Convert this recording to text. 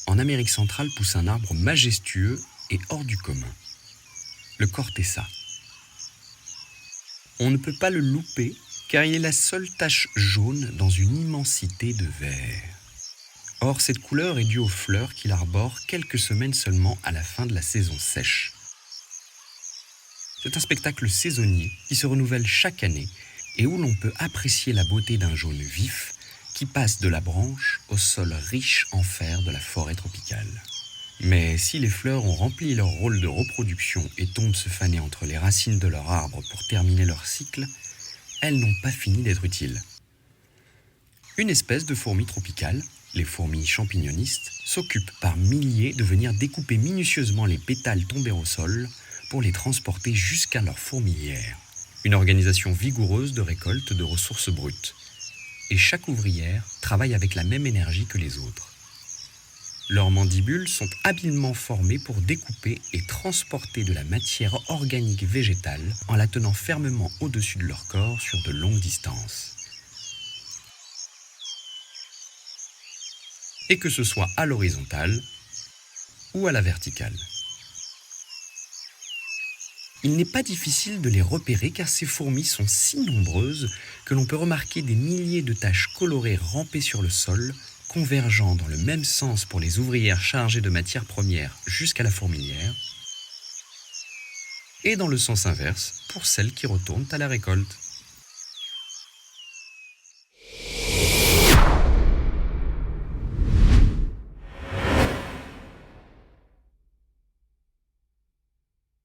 En Amérique centrale pousse un arbre majestueux et hors du commun, le cortessa. On ne peut pas le louper car il est la seule tache jaune dans une immensité de vert. Or, cette couleur est due aux fleurs qu'il arbore quelques semaines seulement à la fin de la saison sèche. C'est un spectacle saisonnier qui se renouvelle chaque année et où l'on peut apprécier la beauté d'un jaune vif qui passe de la branche au sol riche en fer de la forêt tropicale. Mais si les fleurs ont rempli leur rôle de reproduction et tombent se faner entre les racines de leur arbre pour terminer leur cycle, elles n'ont pas fini d'être utiles. Une espèce de fourmi tropicale, les fourmis champignonistes, s'occupe par milliers de venir découper minutieusement les pétales tombés au sol pour les transporter jusqu'à leur fourmilière. Une organisation vigoureuse de récolte de ressources brutes. Et chaque ouvrière travaille avec la même énergie que les autres. Leurs mandibules sont habilement formées pour découper et transporter de la matière organique végétale en la tenant fermement au-dessus de leur corps sur de longues distances. Et que ce soit à l'horizontale ou à la verticale. Il n'est pas difficile de les repérer car ces fourmis sont si nombreuses que l'on peut remarquer des milliers de taches colorées ramper sur le sol, convergeant dans le même sens pour les ouvrières chargées de matières premières jusqu'à la fourmilière, et dans le sens inverse pour celles qui retournent à la récolte.